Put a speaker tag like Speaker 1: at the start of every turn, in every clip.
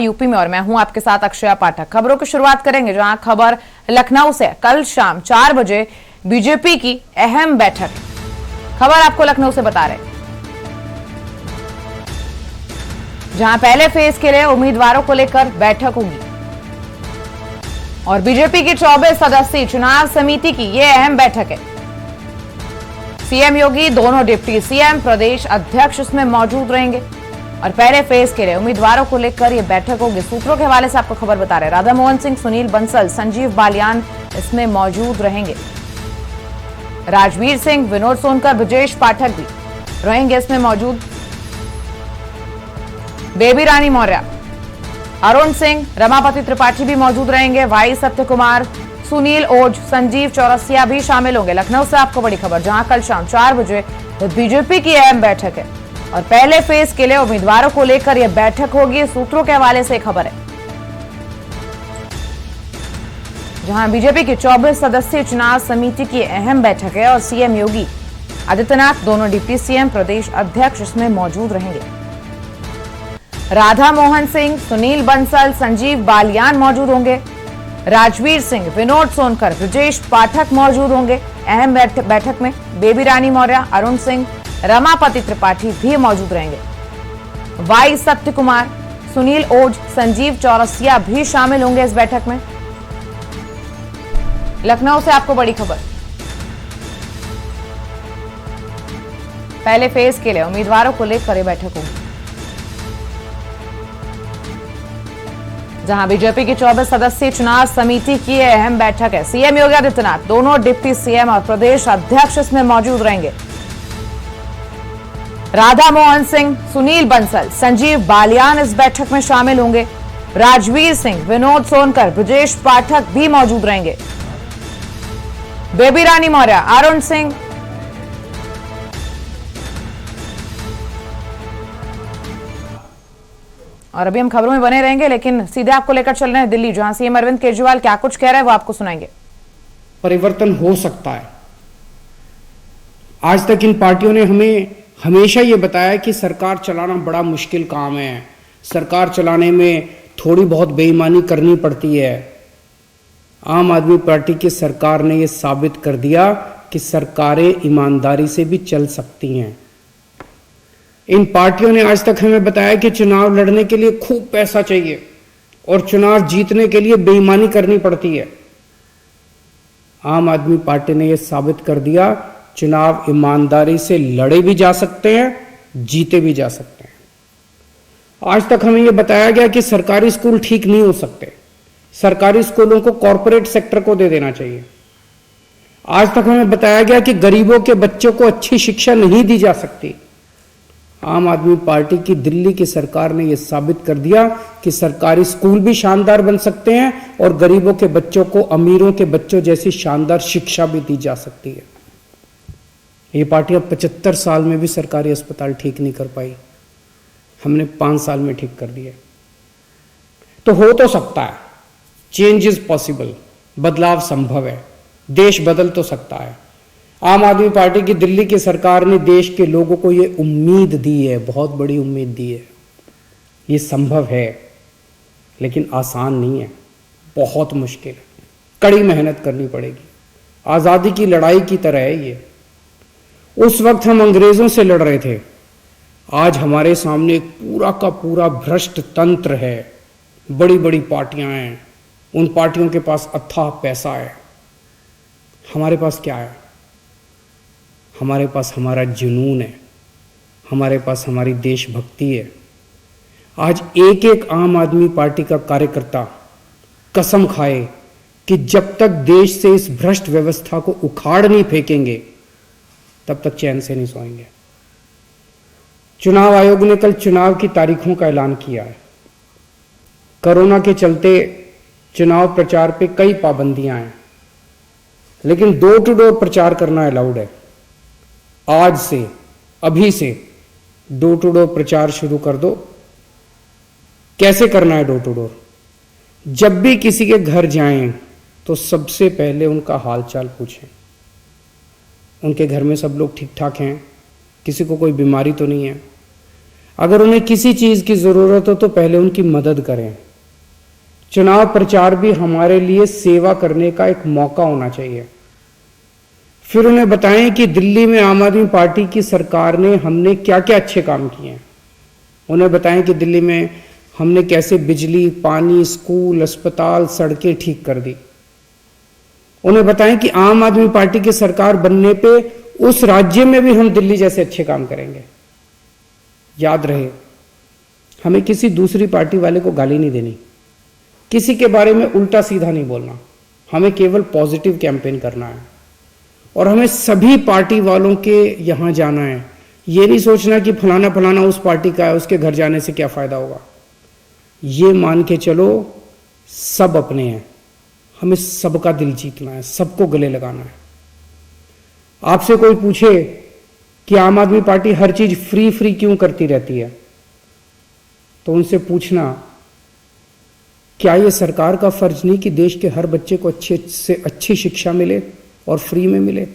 Speaker 1: UP में और मैं हूं आपके साथ अक्षया पाठक। खबरों की शुरुआत करेंगे जहां खबर लखनऊ से। कल शाम 4 बजे बीजेपी की अहम बैठक। खबर आपको लखनऊ से बता रहे जहां पहले फेज के लिए उम्मीदवारों को लेकर बैठक होगी और बीजेपी की 24 सदस्यीय चुनाव समिति की यह अहम बैठक है। सीएम योगी, दोनों डिप्टी सीएम, प्रदेश अध्यक्ष इसमें मौजूद रहेंगे और पहले फेज के लिए उम्मीदवारों को लेकर यह बैठक होगी। सूत्रों के हवाले से आपको खबर बता रहे राधा मोहन सिंह, सुनील बंसल, संजीव बालियान इसमें मौजूद रहेंगे। राजवीर सिंह, विनोद सोनकर, ब्रजेश पाठक भी रहेंगे इसमें मौजूद। बेबी रानी मौर्य, अरुण सिंह, रमापति त्रिपाठी भी मौजूद रहेंगे। वाई सत्य कुमार, सुनील ओझ, संजीव चौरसिया भी शामिल होंगे। लखनऊ से आपको बड़ी खबर जहां कल शाम 4 बजे बीजेपी की अहम बैठक है और पहले फेज के लिए उम्मीदवारों को लेकर यह बैठक होगी। सूत्रों के हवाले से खबर है जहां बीजेपी की 24 सदस्यीय चुनाव समिति की अहम बैठक है और सीएम योगी आदित्यनाथ, दोनों डिप्टी सीएम, प्रदेश अध्यक्ष इसमें मौजूद रहेंगे। राधा मोहन सिंह, सुनील बंसल, संजीव बालियान मौजूद होंगे। राजवीर सिंह, विनोद सोनकर, ब्रजेश पाठक मौजूद होंगे। अहम बैठक में बेबी रानी मौर्य, अरुण सिंह, रमापति त्रिपाठी भी मौजूद रहेंगे। वाई सत्य कुमार, सुनील ओझ, संजीव चौरसिया भी शामिल होंगे इस बैठक में। लखनऊ से आपको बड़ी खबर। पहले फेज के लिए उम्मीदवारों को लेकर यह बैठक होगी जहां बीजेपी की 24 सदस्यीय चुनाव समिति की अहम बैठक है। सीएम योगी आदित्यनाथ, दोनों डिप्टी सीएम और प्रदेश अध्यक्ष इसमें मौजूद रहेंगे। राधा मोहन सिंह, सुनील बंसल, संजीव बालियान इस बैठक में शामिल होंगे। राजवीर सिंह, विनोद सोनकर, ब्रजेश पाठक भी मौजूद रहेंगे। बेबी रानी मौर्य, अरुण सिंह, और अभी हम खबरों में बने रहेंगे लेकिन सीधे आपको लेकर चल रहे हैं दिल्ली जहां सीएम अरविंद केजरीवाल क्या कुछ कह रहे हैं वो आपको सुनाएंगे।
Speaker 2: परिवर्तन हो सकता है। आज तक इन पार्टियों ने हमें हमेशा ये बताया कि सरकार चलाना बड़ा मुश्किल काम है, सरकार चलाने में थोड़ी बहुत बेईमानी करनी पड़ती है। आम आदमी पार्टी की सरकार ने यह साबित कर दिया कि सरकारें ईमानदारी से भी चल सकती हैं। इन पार्टियों ने आज तक हमें बताया कि चुनाव लड़ने के लिए खूब पैसा चाहिए और चुनाव जीतने के लिए बेईमानी करनी पड़ती है। आम आदमी पार्टी ने यह साबित कर दिया चुनाव ईमानदारी से लड़े भी जा सकते हैं, जीते भी जा सकते हैं। आज तक हमें यह बताया गया कि सरकारी स्कूल ठीक नहीं हो सकते, सरकारी स्कूलों को कॉरपोरेट सेक्टर को दे देना चाहिए। आज तक हमें बताया गया कि गरीबों के बच्चों को अच्छी शिक्षा नहीं दी जा सकती। आम आदमी पार्टी की दिल्ली की सरकार ने यह साबित कर दिया कि सरकारी स्कूल भी शानदार बन सकते हैं और गरीबों के बच्चों को अमीरों के बच्चों जैसी शानदार शिक्षा भी दी जा सकती है। ये पार्टियां 75 साल में भी सरकारी अस्पताल ठीक नहीं कर पाई, हमने 5 साल में ठीक कर दिया। तो हो तो सकता है, चेंज इज पॉसिबल, बदलाव संभव है, देश बदल तो सकता है। आम आदमी पार्टी की दिल्ली की सरकार ने देश के लोगों को ये उम्मीद दी है, बहुत बड़ी उम्मीद दी है। ये संभव है लेकिन आसान नहीं है, बहुत मुश्किल है, कड़ी मेहनत करनी पड़ेगी। आज़ादी की लड़ाई की तरह है ये। उस वक्त हम अंग्रेजों से लड़ रहे थे, आज हमारे सामने एक पूरा का पूरा भ्रष्ट तंत्र है। बड़ी बड़ी पार्टियां हैं, उन पार्टियों के पास अथाह पैसा है। हमारे पास क्या है? हमारे पास हमारा जुनून है, हमारे पास हमारी देशभक्ति है। आज एक एक आम आदमी पार्टी का कार्यकर्ता कसम खाए कि जब तक देश से इस भ्रष्ट व्यवस्था को उखाड़ नहीं फेंकेंगे तब तक चैन से नहीं सोएंगे। चुनाव आयोग ने कल चुनाव की तारीखों का ऐलान किया है। कोरोना के चलते चुनाव प्रचार पे कई पाबंदियां हैं लेकिन डोर टू डोर प्रचार करना अलाउड है। आज से, अभी से डोर टू डोर प्रचार शुरू कर दो। कैसे करना है डोर टू डोर? जब भी किसी के घर जाएं तो सबसे पहले उनका हालचाल पूछें, उनके घर में सब लोग ठीक ठाक हैं, किसी को कोई बीमारी तो नहीं है। अगर उन्हें किसी चीज की जरूरत हो तो पहले उनकी मदद करें। चुनाव प्रचार भी हमारे लिए सेवा करने का एक मौका होना चाहिए। फिर उन्हें बताएं कि दिल्ली में आम आदमी पार्टी की सरकार ने हमने क्या क्या अच्छे काम किए हैं। उन्हें बताएं कि दिल्ली में हमने कैसे बिजली, पानी, स्कूल, अस्पताल, सड़कें ठीक कर दी। उन्हें बताएं कि आम आदमी पार्टी की सरकार बनने पे उस राज्य में भी हम दिल्ली जैसे अच्छे काम करेंगे। याद रहे, हमें किसी दूसरी पार्टी वाले को गाली नहीं देनी, किसी के बारे में उल्टा सीधा नहीं बोलना, हमें केवल पॉजिटिव कैंपेन करना है। और हमें सभी पार्टी वालों के यहां जाना है। ये नहीं सोचना कि फलाना फलाना उस पार्टी का है, उसके घर जाने से क्या फायदा होगा। ये मान के चलो सब अपने हैं, हमें सबका दिल जीतना है, सबको गले लगाना है। आपसे कोई पूछे कि आम आदमी पार्टी हर चीज फ्री फ्री क्यों करती रहती है, तो उनसे पूछना, क्या यह सरकार का फर्ज नहीं कि देश के हर बच्चे को अच्छे से अच्छी शिक्षा मिले और फ्री में मिले?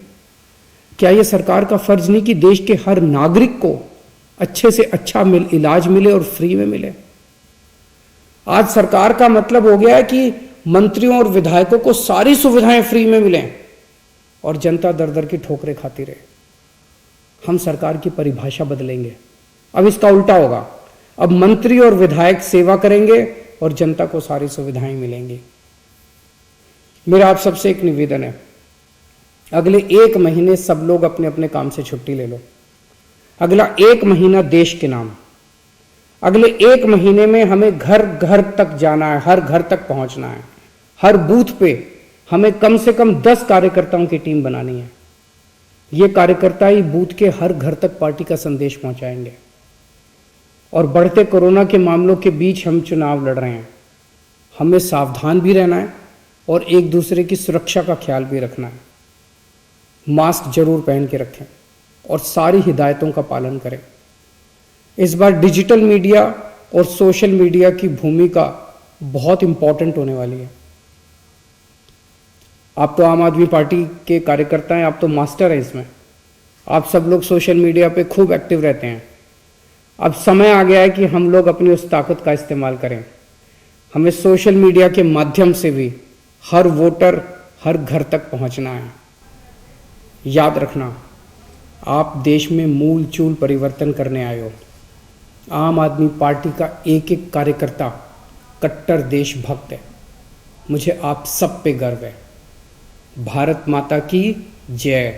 Speaker 2: क्या यह सरकार का फर्ज नहीं कि देश के हर नागरिक को अच्छे से अच्छा इलाज मिले और फ्री में मिले? आज सरकार का मतलब हो गया है कि मंत्रियों और विधायकों को सारी सुविधाएं फ्री में मिलें और जनता दर दर की ठोकरें खाती रहे। हम सरकार की परिभाषा बदलेंगे। अब इसका उल्टा होगा। अब मंत्री और विधायक सेवा करेंगे और जनता को सारी सुविधाएं मिलेंगी। मेरा आप सबसे एक निवेदन है, अगले 1 महीने सब लोग अपने अपने काम से छुट्टी ले लो। अगला 1 महीना देश के नाम। अगले 1 महीने में हमें घर घर तक जाना है, हर घर तक पहुंचना है। हर बूथ पे हमें कम से कम 10 कार्यकर्ताओं की टीम बनानी है। ये कार्यकर्ता ही बूथ के हर घर तक पार्टी का संदेश पहुंचाएंगे। और बढ़ते कोरोना के मामलों के बीच हम चुनाव लड़ रहे हैं। हमें सावधान भी रहना है और एक दूसरे की सुरक्षा का ख्याल भी रखना है। मास्क जरूर पहन के रखें और सारी हिदायतों का पालन करें। इस बार डिजिटल मीडिया और सोशल मीडिया की भूमिका बहुत इंपॉर्टेंट होने वाली है। आप तो आम आदमी पार्टी के कार्यकर्ता हैं, आप तो मास्टर हैं इसमें। आप सब लोग सोशल मीडिया पे खूब एक्टिव रहते हैं। अब समय आ गया है कि हम लोग अपनी उस ताकत का इस्तेमाल करें। हमें सोशल मीडिया के माध्यम से भी हर वोटर, हर घर तक पहुंचना है। याद रखना, आप देश में मूल चूल परिवर्तन करने आए हो। आम आदमी पार्टी का एक एक कार्यकर्ता कट्टर देशभक्त है। मुझे आप सब पे गर्व है। भारत माता की जय।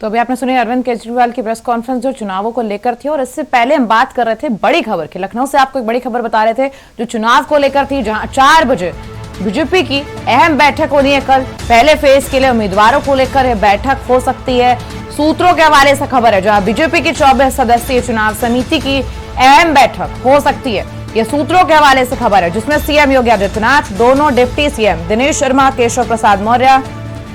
Speaker 1: तो अभी आपने सुनी अरविंद केजरीवाल की प्रेस कॉन्फ्रेंस जो चुनावों को लेकर थी। और इससे पहले हम बात कर रहे थे बड़ी खबर की। लखनऊ से आपको एक बड़ी खबर बता रहे थे जो चुनाव को लेकर थी, जहां 4 बजे बीजेपी की अहम बैठक होनी है कल। पहले फेज के लिए उम्मीदवारों को लेकर यह बैठक हो सकती है। सूत्रों के हवाले से खबर है, जहां बीजेपी की 24 सदस्यीय चुनाव समिति की अहम बैठक हो सकती है। यह सूत्रों के हवाले से खबर है, जिसमें सीएम योगी आदित्यनाथ, दोनों डिप्टी सीएम दिनेश शर्मा, केशव प्रसाद मौर्य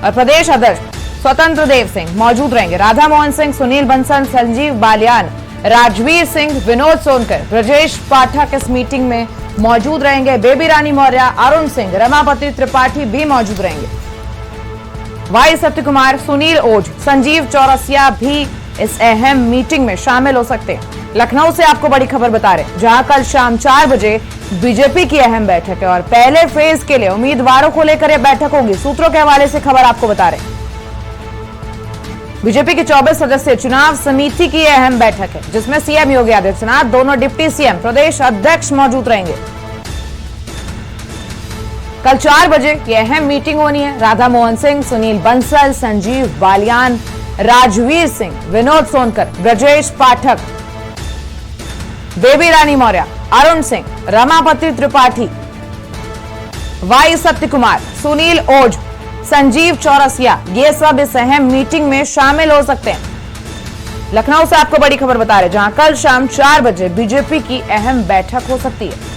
Speaker 1: और प्रदेश अध्यक्ष स्वतंत्र देव सिंह मौजूद रहेंगे। राधा मोहन सिंह, सुनील बंसल, संजीव बालियान, राजवीर सिंह, विनोद सोनकर, ब्रजेश पाठक इस मीटिंग में मौजूद रहेंगे। बेबी रानी मौर्य, अरुण सिंह, रमापति त्रिपाठी भी मौजूद रहेंगे। वाई सत्य कुमार, सुनील ओझ, संजीव चौरसिया भी इस अहम मीटिंग में शामिल हो सकते हैं। लखनऊ से आपको बड़ी खबर बता रहे, जहां कल शाम 4 बजे बीजेपी की अहम बैठक है और पहले फेज के लिए उम्मीदवारों को लेकर यह बैठक होगी। सूत्रों के हवाले से खबर आपको बता रहे, बीजेपी की 24 सदस्यीय चुनाव समिति की अहम बैठक है, जिसमें सीएम योगी आदित्यनाथ, दोनों डिप्टी सीएम, प्रदेश अध्यक्ष मौजूद रहेंगे। कल 4 बजे की अहम मीटिंग होनी है। राधा मोहन सिंह, सुनील बंसल, संजीव बालियान, राजवीर सिंह, विनोद सोनकर, ब्रजेश पाठक, बेबी रानी मौर्य, अरुण सिंह, रमापति त्रिपाठी, वाई सत्य कुमार, सुनील ओझ, संजीव चौरसिया, ये सब इस अहम मीटिंग में शामिल हो सकते हैं। लखनऊ से आपको बड़ी खबर बता रहे, जहां कल शाम 4 बजे बीजेपी की अहम बैठक हो सकती है।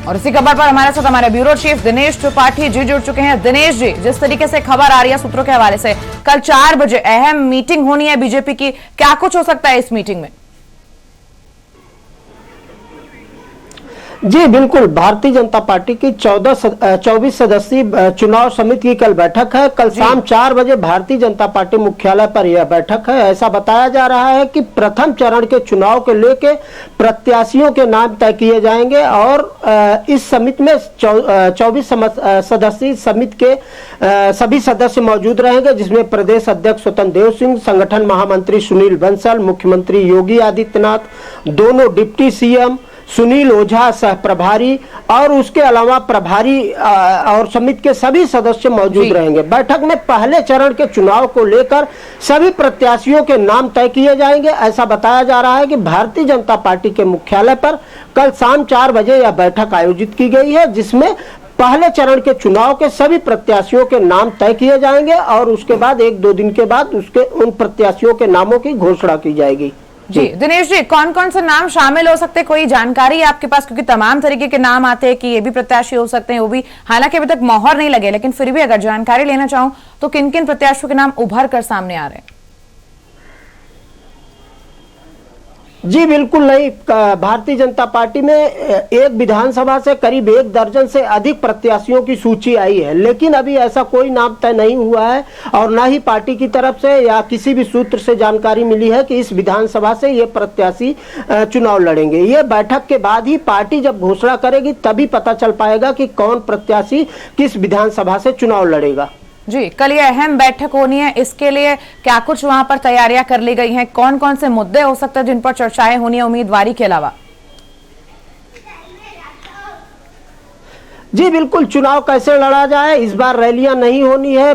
Speaker 1: और इसी खबर पर हमारे साथ हमारे ब्यूरो चीफ दिनेश त्रिपाठी जी जुड़ चुके हैं। दिनेश जी, जिस तरीके से खबर आ रही है सूत्रों के हवाले से, कल 4 बजे अहम मीटिंग होनी है बीजेपी की, क्या कुछ हो सकता है इस मीटिंग में?
Speaker 3: जी बिल्कुल, भारतीय जनता पार्टी की 24 सदस्यीय चुनाव समिति की कल बैठक है। कल शाम 4 बजे भारतीय जनता पार्टी मुख्यालय पर यह बैठक है। ऐसा बताया जा रहा है कि प्रथम चरण के चुनाव के लेके प्रत्याशियों के नाम तय किए जाएंगे और इस समिति में 24 सदस्यीय समिति के सभी सदस्य मौजूद रहेंगे, जिसमें प्रदेश अध्यक्ष स्वतंत्र देव सिंह, संगठन महामंत्री सुनील बंसल, मुख्यमंत्री योगी आदित्यनाथ, दोनों डिप्टी सीएम, सुनील ओझा सह प्रभारी और उसके अलावा प्रभारी और समिति के सभी सदस्य मौजूद रहेंगे। बैठक में पहले चरण के चुनाव को लेकर सभी प्रत्याशियों के नाम तय किए जाएंगे। ऐसा बताया जा रहा है कि भारतीय जनता पार्टी के मुख्यालय पर कल शाम 4 बजे यह बैठक आयोजित की गई है, जिसमें पहले चरण के चुनाव के सभी प्रत्याशियों के नाम तय किए जाएंगे और उसके बाद 1-2 दिन के बाद उन प्रत्याशियों के नामों की घोषणा की जाएगी।
Speaker 1: जी दिनेश जी, कौन कौन से नाम शामिल हो सकते हैं, कोई जानकारी है आपके पास? क्योंकि तमाम तरीके के नाम आते हैं कि ये भी प्रत्याशी हो सकते हैं, वो भी, हालांकि अभी तक मोहर नहीं लगे, लेकिन फिर भी अगर जानकारी लेना चाहूं तो किन किन प्रत्याशियों के नाम उभर कर सामने आ रहे हैं?
Speaker 3: जी बिल्कुल नहीं, भारतीय जनता पार्टी में एक विधानसभा से करीब 1 दर्जन से अधिक प्रत्याशियों की सूची आई है, लेकिन अभी ऐसा कोई नाम तय नहीं हुआ है और न ही पार्टी की तरफ से या किसी भी सूत्र से जानकारी मिली है कि इस विधानसभा से ये प्रत्याशी चुनाव लड़ेंगे। ये बैठक के बाद ही पार्टी जब घोषणा करेगी तभी पता चल पाएगा कि कौन प्रत्याशी किस विधानसभा से चुनाव लड़ेगा।
Speaker 1: जी, कल ये अहम बैठक होनी है, इसके लिए क्या कुछ वहां पर तैयारियां कर ली गई हैं? कौन कौन से मुद्दे हो सकते हैं जिन पर चर्चाएं होनी है उम्मीदवारी के अलावा?
Speaker 3: जी बिल्कुल, चुनाव कैसे लड़ा जाए, इस बार रैलियां नहीं होनी है,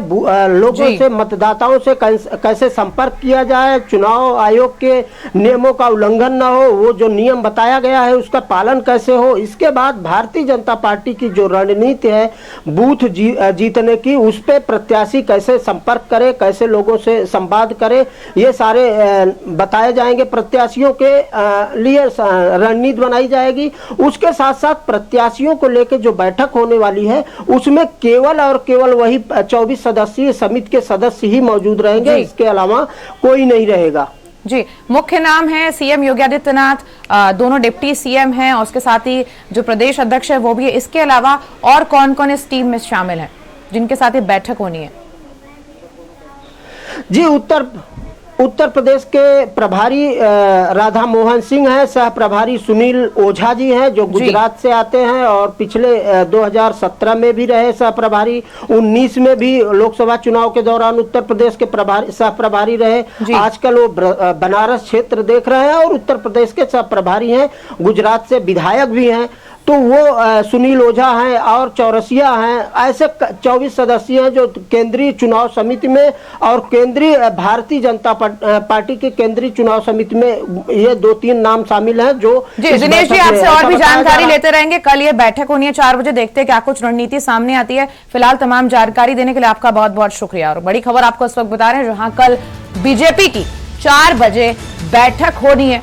Speaker 3: लोगों से, मतदाताओं से कैसे संपर्क किया जाए, चुनाव आयोग के नियमों का उल्लंघन न हो, वो जो नियम बताया गया है उसका पालन कैसे हो। इसके बाद भारतीय जनता पार्टी की जो रणनीति है बूथ जीतने की, उस पर प्रत्याशी कैसे संपर्क करे, कैसे लोगों से संवाद करे, ये सारे बताए जाएंगे। प्रत्याशियों के लिए रणनीति बनाई जाएगी। उसके साथ साथ प्रत्याशियों को लेकर जो बैठक होने वाली है उसमें केवल और केवल वही 24 सदस्यीय समिति के सदस्य ही मौजूद रहेंगे, इसके अलावा कोई नहीं रहेगा।
Speaker 1: जी, मुख्य नाम है सीएम योगी आदित्यनाथ, दोनों डिप्टी सीएम हैं और उसके साथ ही जो प्रदेश अध्यक्ष है वो भी है। इसके अलावा और कौन कौन इस टीम में शामिल है जिनके साथ ये बैठक होनी है?
Speaker 3: जी, उत्तर प्रदेश के प्रभारी राधा मोहन सिंह हैं, सह प्रभारी सुनील ओझा जी हैं जो गुजरात से आते हैं और पिछले 2017 में भी रहे सह प्रभारी, 19 में भी लोकसभा चुनाव के दौरान उत्तर प्रदेश के सह प्रभारी रहे। आजकल वो बनारस क्षेत्र देख रहे हैं और उत्तर प्रदेश के सह प्रभारी हैं, गुजरात से विधायक भी हैं। तो वो सुनील ओझा हैं और चौरसिया हैं, ऐसे 24 सदस्य हैं जो केंद्रीय चुनाव समिति में और केंद्रीय भारतीय जनता पार्टी के केंद्रीय चुनाव समिति में ये 2-3 नाम शामिल हैं। जो
Speaker 1: दिनेश जी, आपसे और भी जानकारी लेते रहेंगे। कल ये बैठक होनी है 4 बजे, देखते हैं क्या कुछ रणनीति सामने आती है। फिलहाल तमाम जानकारी देने के लिए आपका बहुत बहुत शुक्रिया। और बड़ी खबर आपको इस वक्त बता रहे हैं, जहां कल बीजेपी की 4 बजे बैठक होनी है।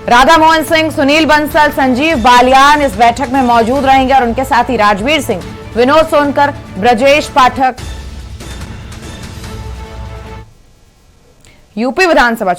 Speaker 1: राधा मोहन सिंह, सुनील बंसल, संजीव बालियान इस बैठक में मौजूद रहेंगे और उनके साथ ही राजवीर सिंह, विनोद सोनकर, ब्रजेश पाठक। यूपी विधानसभा